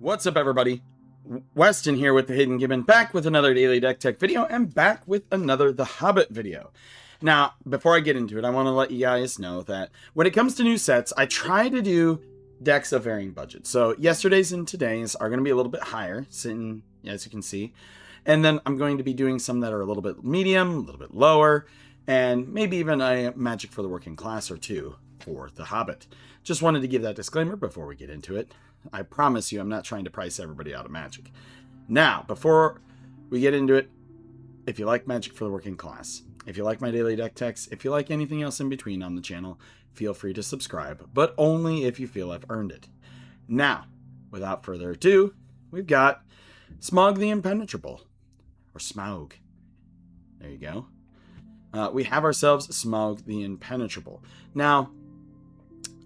What's up, everybody? Weston here with the Hidden Gibbon, back with another daily deck tech video and back with another The Hobbit video. Now, before I get into it, I want to let you guys know that when it comes to new sets, I try to do decks of varying budgets. So yesterday's and today's are going to be a little bit higher, sitting, as you can see. And then I'm going to be doing some that are a little bit medium, a little bit lower, and maybe even a Magic for the Working Class or two for The Hobbit. Just wanted to give that disclaimer before we get into it. I promise you I'm not trying to price everybody out of Magic. Now, before we get into it, if you like Magic for the Working Class, if you like my daily deck techs, if you like anything else in between on the channel, feel free to subscribe, but only if you feel I've earned it. Now, without further ado, we've got Smaug the Impenetrable, or Smaug. There you go. We have ourselves Smaug the Impenetrable. Now,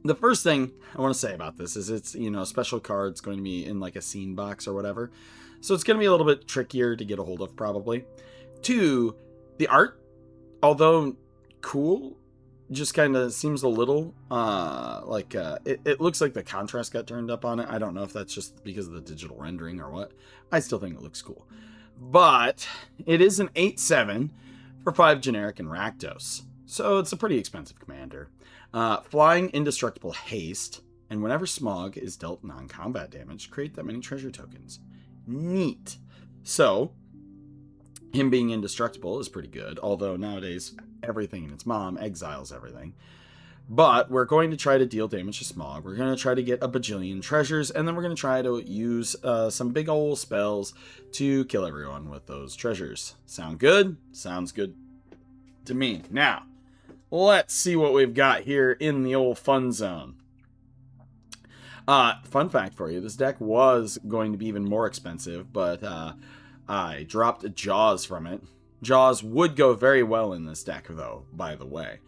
the first thing I want to say about this is it's, a special card's going to be in like a scene box or whatever. So it's going to be a little bit trickier to get a hold of probably. Two, the art, although cool, just kind of seems a little it looks like the contrast got turned up on it. I don't know if that's just because of the digital rendering or what. I still think it looks cool. But it is an 8/7 for 5 generic and Rakdos. So it's a pretty expensive commander. Flying Indestructible Haste, and whenever Smaug is dealt non-combat damage, create that many treasure tokens. Neat. So, him being indestructible is pretty good, although nowadays everything and its mom exiles everything. But we're going to try to deal damage to Smaug. We're going to try to get a bajillion treasures, and then we're going to try to use some big ol' spells to kill everyone with those treasures. Sound good? Sounds good to me. Now, let's see what we've got here in the old fun zone. Fun fact for you, this deck was going to be even more expensive, but I dropped Jaws from it. Jaws would go very well in this deck, though, by the way,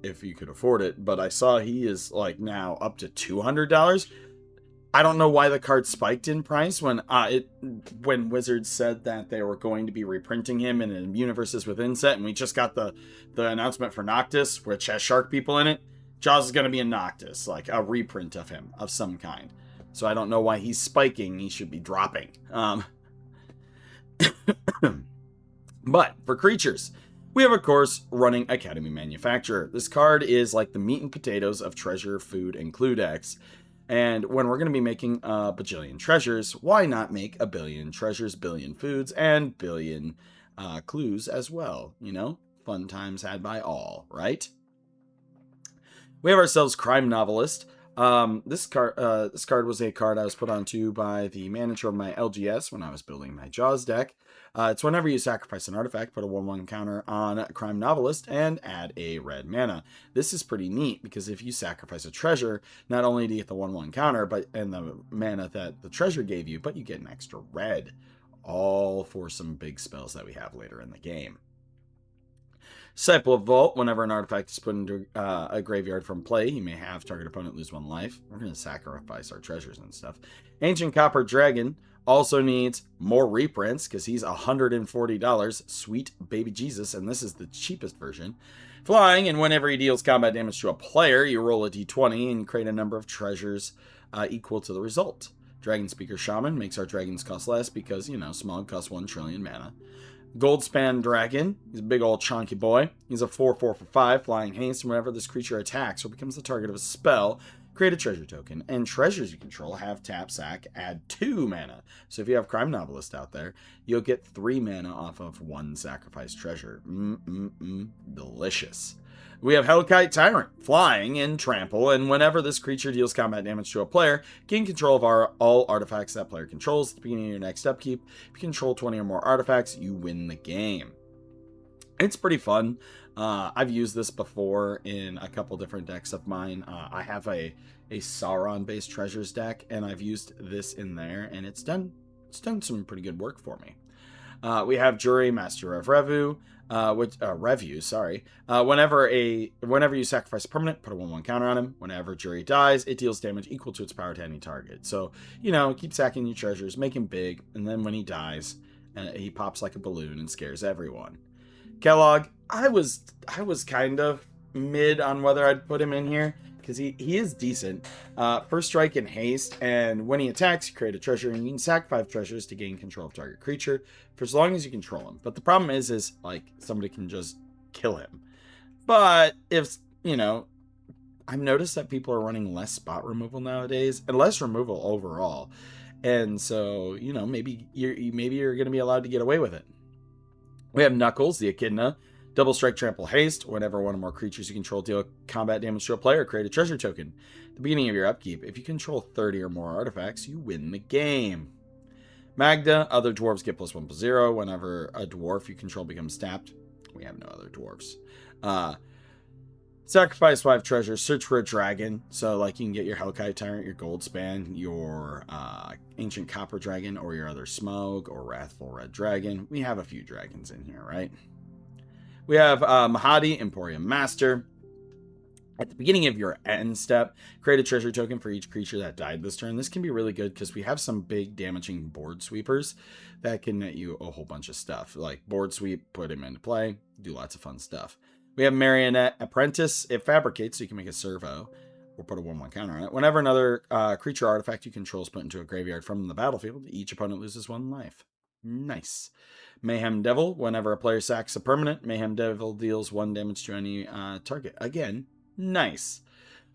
if you could afford it. But I saw he is like now up to $200. I don't know why the card spiked in price when Wizards said that they were going to be reprinting him in a Universes Within set, and we just got the announcement for Noctis, which has shark people in it. Jaws is going to be a Noctis, like a reprint of him of some kind. So I don't know why he's spiking. He should be dropping. But for creatures, we have, of course, running Academy Manufacturer. This card is like the meat and potatoes of treasure, food, and clue decks. And when we're going to be making a bajillion treasures, why not make a billion treasures, billion foods, and billion clues as well? Fun times had by all, right? We have ourselves Crime Novelist. This card was a card I was put onto by the manager of my LGS when I was building my Jaws deck. It's whenever you sacrifice an artifact, put a 1/1 counter on Crime Novelist and add a red mana. This is pretty neat because if you sacrifice a treasure, not only do you get the 1/1 counter and the mana that the treasure gave you, but you get an extra red. All for some big spells that we have later in the game. Disciple of Vault, whenever an artifact is put into a graveyard from play, you may have target opponent lose 1 life. We're going to sacrifice our treasures and stuff. Ancient Copper Dragon also needs more reprints because he's $140. Sweet baby Jesus, and this is the cheapest version. Flying, and whenever he deals combat damage to a player, you roll a d20 and you create a number of treasures equal to the result. Dragon Speaker Shaman makes our dragons cost less because, Smaug costs 1 trillion mana. Goldspan Dragon, he's a big old chunky boy. He's a 4/4 for 5, flying haste, and whenever this creature attacks or becomes the target of a spell, create a treasure token. And treasures you control have tap, sack, add 2 mana. So if you have Crime Novelist out there, you'll get 3 mana off of 1 sacrifice treasure. Delicious. We have Hellkite Tyrant, flying and trample, and whenever this creature deals combat damage to a player, gain control of all artifacts that player controls at the beginning of your next upkeep. If you control 20 or more artifacts, you win the game. It's pretty fun. I've used this before in a couple different decks of mine. I have a Sauron-based treasures deck, and I've used this in there, and it's done some pretty good work for me. We have Jury, Master of Revue. Whenever you sacrifice a permanent, put a 1/1 counter on him. Whenever Jury dies, it deals damage equal to its power to any target. So, keep sacking your treasures, make him big, and then when he dies, he pops like a balloon and scares everyone. Kellogg, I was kind of mid on whether I'd put him in here. because he is decent. First strike and haste, and when he attacks, you create a treasure, and you can sack 5 treasures to gain control of target creature for as long as you control him. But the problem is like somebody can just kill him. But if I've noticed that people are running less spot removal nowadays and less removal overall, and so maybe you're going to be allowed to get away with it. We have Knuckles, the Echidna. Double strike, trample, haste. Whenever one or more creatures you control deal combat damage to a player, create a treasure token. At the beginning of your upkeep, if you control 30 or more artifacts, you win the game. Magda, other dwarves get +1/+0. Whenever a dwarf you control becomes tapped. We have no other dwarves. Sacrifice 5 treasures, search for a dragon. So like you can get your Hellkite Tyrant, your Goldspan, your Ancient Copper Dragon, or your other Smaug, or Wrathful Red Dragon. We have a few dragons in here, right? We have Mahadi, Emporium Master. At the beginning of your end step, create a treasure token for each creature that died this turn. This can be really good because we have some big damaging board sweepers that can net you a whole bunch of stuff. Like board sweep, put him into play, do lots of fun stuff. We have Marionette Apprentice. It fabricates, so you can make a servo or put a 1/1 counter on it. Whenever another creature artifact you control is put into a graveyard from the battlefield, each opponent loses 1 life. Nice. Mayhem Devil. Whenever a player sacks a permanent, Mayhem Devil deals 1 damage to any target. Again, nice.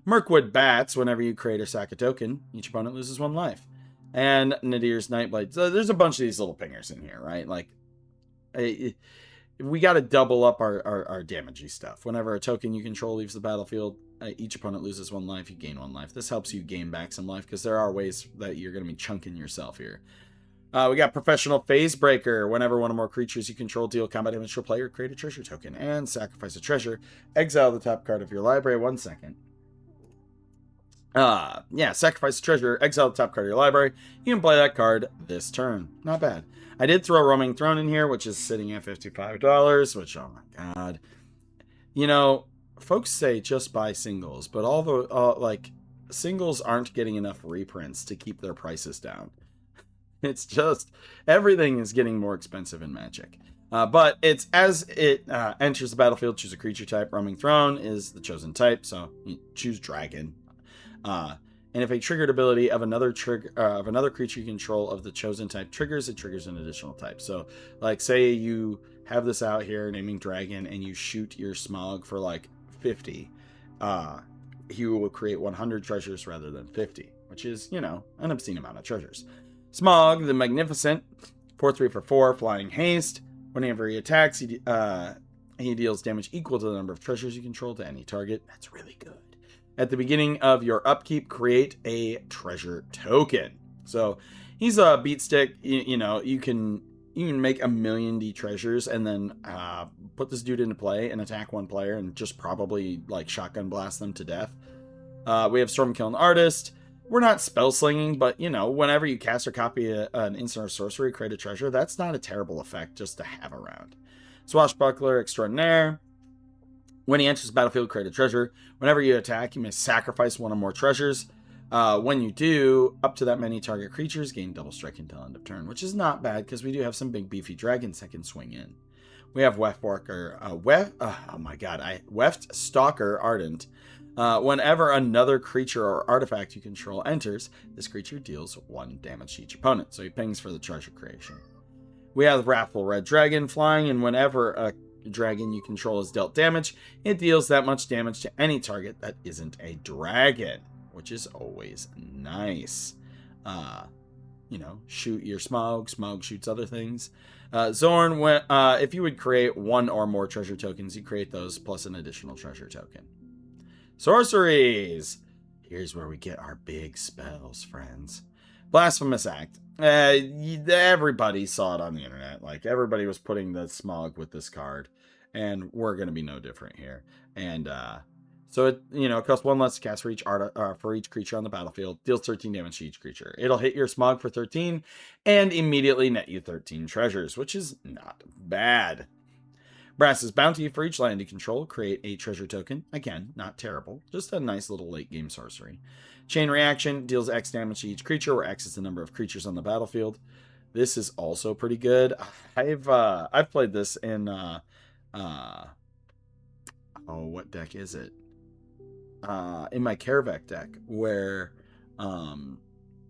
Mirkwood Bats. Whenever you create or sack a token, each opponent loses 1 life. And Nadir's Nightblade. So there's a bunch of these little pingers in here, right? Like, we got to double up our damagey stuff. Whenever a token you control leaves the battlefield, each opponent loses 1 life, you gain 1 life. This helps you gain back some life because there are ways that you're going to be chunking yourself here. We got Professional Phase Breaker. Whenever one or more creatures you control deal combat damage to a player, create a treasure token and sacrifice a treasure. Exile the top card of your library. 1 second. Sacrifice a treasure, exile the top card of your library. You can play that card this turn. Not bad. I did throw Roaming Throne in here, which is sitting at $55, which, oh my god. Folks say just buy singles, but all the, singles aren't getting enough reprints to keep their prices down. It's just, everything is getting more expensive in Magic. But it's as it enters the battlefield, choose a creature type. Roaming Throne is the chosen type, so you choose Dragon. And if a triggered ability of another creature you control of the chosen type triggers, it triggers an additional type. So, like, say you have this out here naming Dragon, and you shoot your Smaug for like 50, he will create 100 treasures rather than 50, which is, an obscene amount of treasures. Smaug, the Magnificent, 4/3 for 4, flying haste. Whenever he attacks, he deals damage equal to the number of treasures you control to any target. That's really good. At the beginning of your upkeep, create a treasure token. So he's a beat stick. You can make 1,000,000 D treasures and then put this dude into play and attack 1 player and just probably like shotgun blast them to death. We have Stormkiln Artist. We're not spell slinging, but whenever you cast or copy an instant or sorcery, create a treasure. That's not a terrible effect just to have around. Swashbuckler Extraordinaire. When he enters the battlefield, create a treasure. Whenever you attack, you may sacrifice 1 or more treasures. When you do, up to that many target creatures gain double strike until end of turn, which is not bad because we do have some big beefy dragons that can swing in. We have Weft Stalker Ardent. Whenever another creature or artifact you control enters, this creature deals 1 damage to each opponent, so he pings for the treasure creation. We have Wrathful Red Dragon flying, and whenever a dragon you control is dealt damage, it deals that much damage to any target that isn't a dragon, which is always nice. Shoot your Smaug shoots other things. Zorn, if you would create 1 or more treasure tokens, you create those plus an additional treasure token. Sorceries! Here's where we get our big spells, friends. Blasphemous Act. Everybody saw it on the internet. Like, everybody was putting the Smaug with this card. And we're going to be no different here. And so it costs 1 less to cast for each creature on the battlefield. Deals 13 damage to each creature. It'll hit your Smaug for 13 and immediately net you 13 treasures, which is not bad. Brass's Bounty. For each land you control, create a treasure token. Again, not terrible. Just a nice little late game sorcery. Chain Reaction deals X damage to each creature, where X is the number of creatures on the battlefield. This is also pretty good. I've played this in what deck is it? in my Karavek deck where one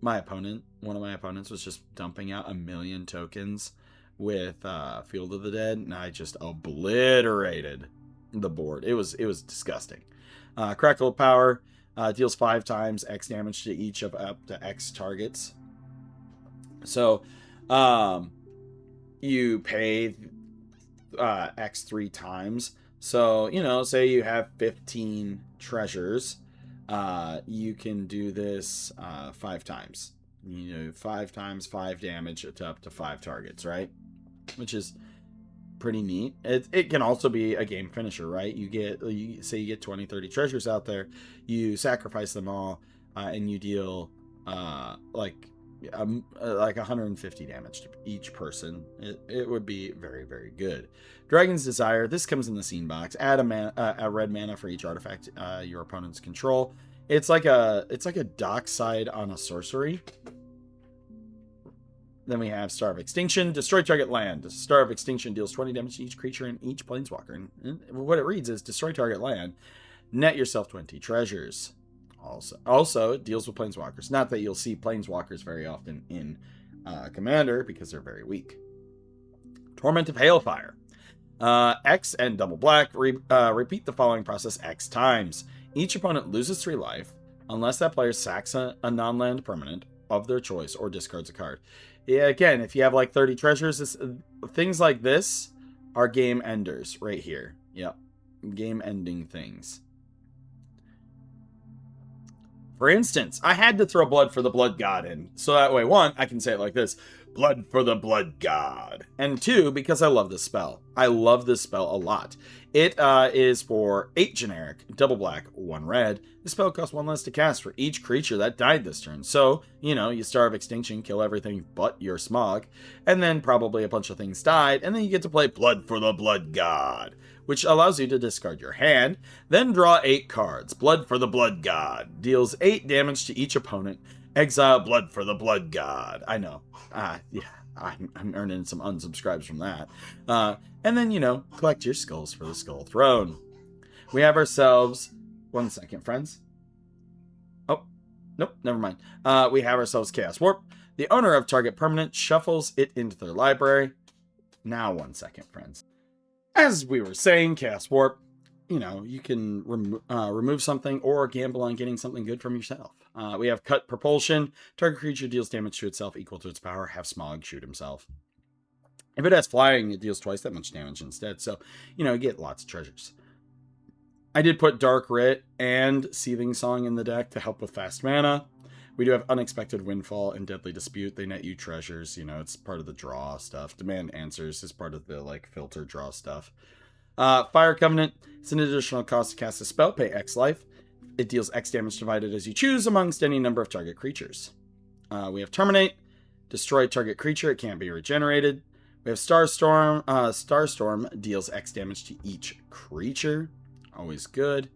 of my opponents was just dumping out 1,000,000 tokens with Field of the Dead, and I just obliterated the board. It was disgusting. Crackle of Power deals 5 times X damage to each of up to X targets. So you pay X 3 times. So, say you have 15 treasures, you can do this 5 times. 5 times 5 damage to up to 5 targets, right? Which is pretty neat. It can also be a game finisher, right? You get 20, 30 treasures out there, you sacrifice them all, and you deal like 150 damage to each person. It would be very, very good. Dragon's Desire. This comes in the scene box. Add a red mana for each artifact your opponents control. It's like a dockside on a sorcery. Then we have Star of Extinction. Destroy target land. Star of Extinction deals 20 damage to each creature and each planeswalker. And what it reads is destroy target land. Net yourself 20 treasures. Also, it deals with planeswalkers. Not that you'll see planeswalkers very often in Commander because they're very weak. Torment of Hailfire. X and double black. Repeat the following process X times. Each opponent loses 3 life unless that player sacks a non-land permanent of their choice or discards a card. Yeah, again, if you have like 30 treasures, things like this are game enders right here. Yep. Game ending things. For instance, I had to throw Blood for the Blood God in. So that way, 1, I can say it like this. Blood for the Blood God. And 2, because I love this spell. I love this spell a lot. It is for 8 generic, double black, 1 red. The spell costs 1 less to cast for each creature that died this turn. So, you Star of Extinction, kill everything but your Smaug. And then probably a bunch of things died. And then you get to play Blood for the Blood God, which allows you to discard your hand. Then draw 8 cards. Blood for the Blood God. Deals 8 damage to each opponent. Exile Blood for the Blood God. I know. Yeah, I'm earning some unsubscribes from that. And then, collect your skulls for the Skull Throne. We have ourselves... 1 second, friends. Oh, nope, never mind. We have ourselves Chaos Warp. The owner of target permanent shuffles it into their library. Now 1 second, friends. As we were saying, Chaos Warp, you can remove something or gamble on getting something good from yourself. We have Cut Propulsion. Target creature deals damage to itself equal to its power. Have Smaug shoot himself. If it has flying, it deals twice that much damage instead. So, you get lots of treasures. I did put Dark Writ and Seething Song in the deck to help with fast mana. We do have Unexpected Windfall and Deadly Dispute. They net you treasures. It's part of the draw stuff. Demand Answers is part of the filter draw stuff. Fire Covenant. It's an additional cost to cast a spell. Pay X life. It deals X damage divided as you choose amongst any number of target creatures. We have Terminate. Destroy target creature. It can't be regenerated. We have Starstorm. Starstorm deals X damage to each creature. Always good.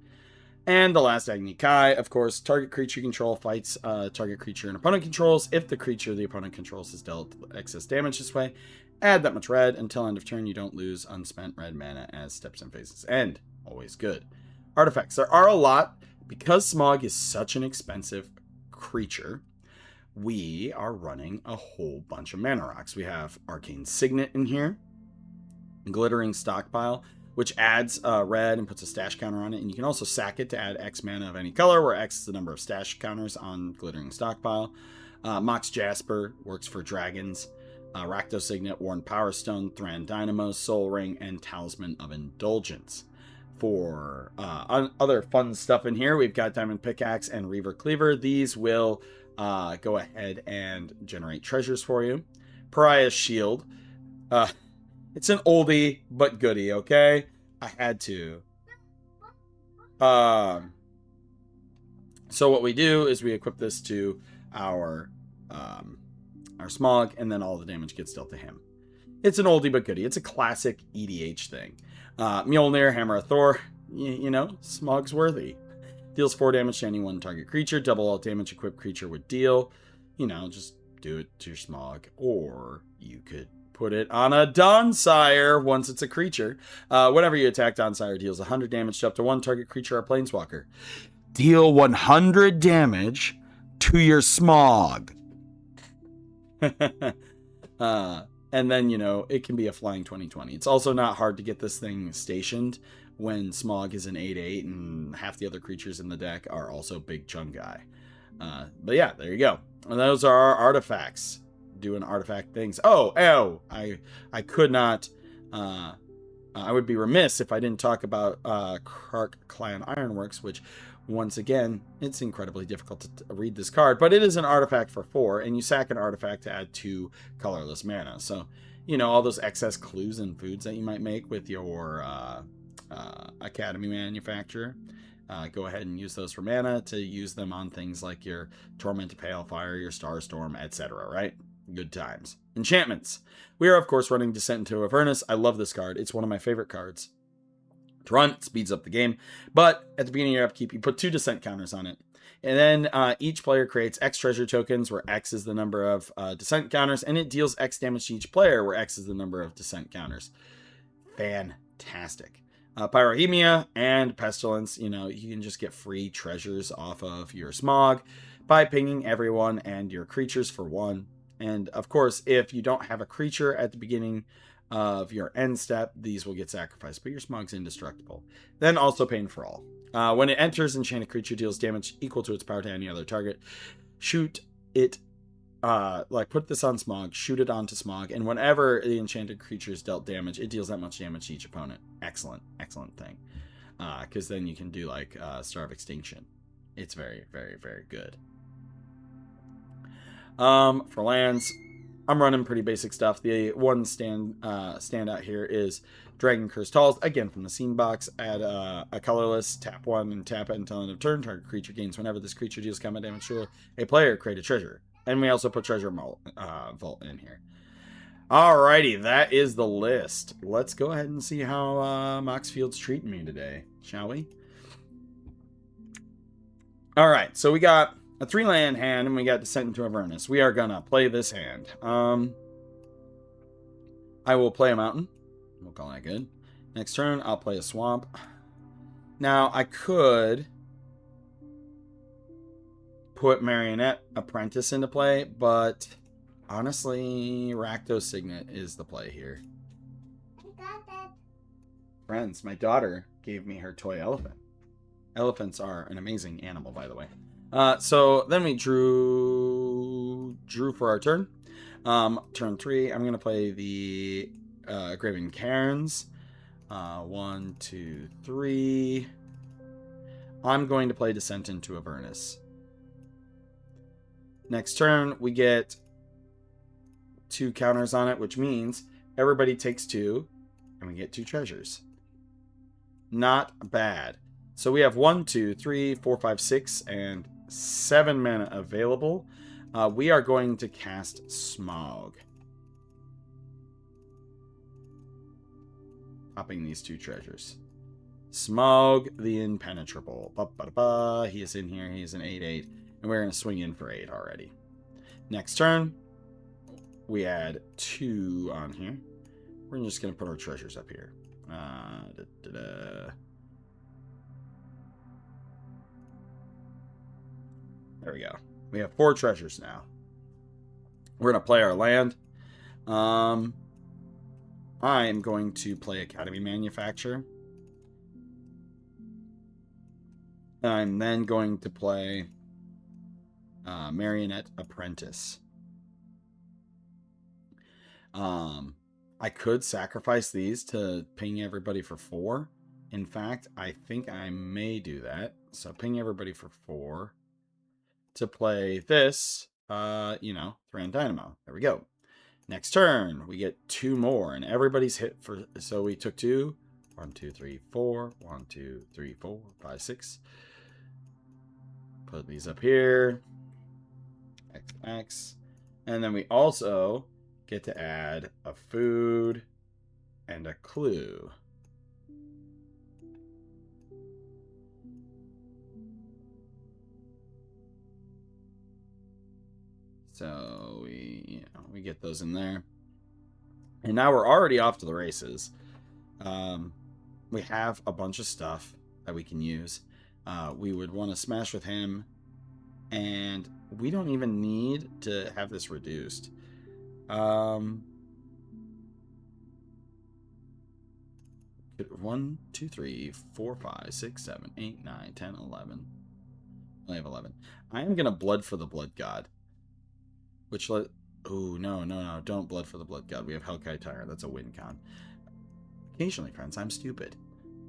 And the last Agni Kai, of course, target creature control fights target creature an opponent controls. If the creature the opponent controls is dealt excess damage this way, add that much red. Until end of turn, you don't lose unspent red mana as steps and phases end. Always good. Artifacts. There are a lot. Because Smaug is such an expensive creature, we are running a whole bunch of mana rocks. We have Arcane Signet in here. Glittering Stockpile, which adds red and puts a stash counter on it. And you can also sack it to add X mana of any color, where X is the number of stash counters on Glittering Stockpile. Mox Jasper works for dragons. Rakdos Signet, Worn Power Stone, Thran Dynamo, Soul Ring, and Talisman of Indulgence. For other fun stuff in here, we've got Diamond Pickaxe and Reaver Cleaver. These will go ahead and generate treasures for you. Pariah's Shield. It's an oldie but goodie, okay? I had to. So what we do is we equip this to our Smaug, and then all the damage gets dealt to him. It's an oldie but goodie. It's a classic EDH thing. Mjolnir, Hammer of Thor, Smaug's worthy. Deals 4 damage to any one target creature. Double all damage equipped creature would deal. Just do it to your Smaug. Or you could put it on a Dawnspire once it's a creature. Whenever you attack, Dawnspire deals 100 damage to up to 1 target creature or planeswalker. Deal 100 damage to your Smaug. And then, you know, it can be a flying 20/20. It's also not hard to get this thing stationed when Smaug is an 8/8 and half the other creatures in the deck are also big chunk guy. But yeah, there you go. And those are our artifacts. Doing artifact things. I could not... I would be remiss if I didn't talk about Kark Clan Ironworks, which, once again, it's incredibly difficult to read this card, but it is an artifact for 4, and you sack an artifact to add 2 colorless mana. So, you know, all those excess clues and foods that you might make with your Academy Manufacturer, go ahead and use those for mana to use them on things like your Tormented Palefire, your Starstorm, etc., right? Good times. Enchantments. We are, of course, running Descent into Avernus. I love this card. It's one of my favorite cards to run. It speeds up the game. But at the beginning of your upkeep, you put 2 Descent counters on it. And then each player creates X treasure tokens, where X is the number of Descent counters, and it deals X damage to each player, where X is the number of Descent counters. Fantastic. Pyrohemia and Pestilence, you know, you can just get free treasures off of your Smaug by pinging everyone and your creatures for 1. And of course, if you don't have a creature at the beginning of your end step, these will get sacrificed, but your Smaug's indestructible. Then also Pain for All. When it enters, enchanted creature deals damage equal to its power to any other target. Shoot it, put this on Smaug, shoot it onto Smaug, and whenever the enchanted creature is dealt damage, it deals that much damage to each opponent. Excellent, excellent thing. Because then you can do like Star of Extinction. It's very, very, very good. For lands, I'm running pretty basic stuff. The one standout here is Dragon Cursed Halls, again from the scene box. Add a colorless, tap 1 and tap it until end of turn. Target creature gains whenever this creature deals combat damage to a player, create a treasure. And we also put Treasure Vault in here. Alrighty, that is the list. Let's go ahead and see how Moxfield's treating me today, shall we? Alright, so we got a 3-land hand, and we got Descent into Avernus. We are gonna play this hand. I will play a mountain. We'll call that good. Next turn, I'll play a swamp. Now, I could put Marionette Apprentice into play, but honestly, Rakdos Signet is the play here. Friends, my daughter gave me her toy elephant. Elephants are an amazing animal, by the way. So then we drew for our turn. Turn 3, I'm going to play the Graven Cairns. 1, 2, 3. I'm going to play Descent into Avernus. Next turn, we get 2 counters on it, which means everybody takes 2, and we get 2 treasures. Not bad. So we have 1, 2, 3, 4, 5, 6, and 7 mana available. We are going to cast Smaug. Popping these 2 treasures. Smaug the Impenetrable. He is in here. He is an 8/8. And we're going to swing in for 8 already. Next turn, we add 2 on here. We're just going to put our treasures up here. There we go. We have 4 treasures now. We're going to play our land. I am going to play Academy Manufacturer. I'm then going to play Marionette Apprentice. I could sacrifice these to ping everybody for 4. In fact, I think I may do that. So ping everybody for 4 to play this, Thran Dynamo. There we go. Next turn, we get 2 more, and everybody's hit for, so we took 2. 1, 2, 3, 4. 1, 2, 3, 4, 5, 6. Put these up here. X. And then we also get to add a food and a clue. So we get those in there. And now we're already off to the races. We have a bunch of stuff that we can use. we would want to smash with him. And we don't even need to have this reduced. 1, 2, 3, 4, 5, 6, 7, 8, 9, 10, 11. I have 11. I am going to Blood for the Blood God. Which let... Oh, no. Don't Blood for the Blood God. We have Hellkite Tyrant. That's a win con. Occasionally, friends, I'm stupid.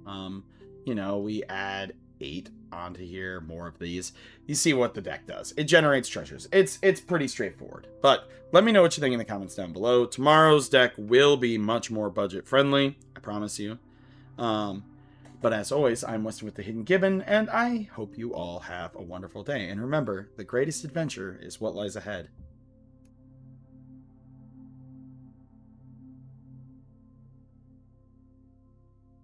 You know, we add 8 onto here, more of these. You see what the deck does. It generates treasures. It's pretty straightforward. But let me know what you think in the comments down below. Tomorrow's deck will be much more budget friendly. I promise you. But as always, I'm Weston with the Hidden Gibbon, and I hope you all have a wonderful day. And remember, the greatest adventure is what lies ahead.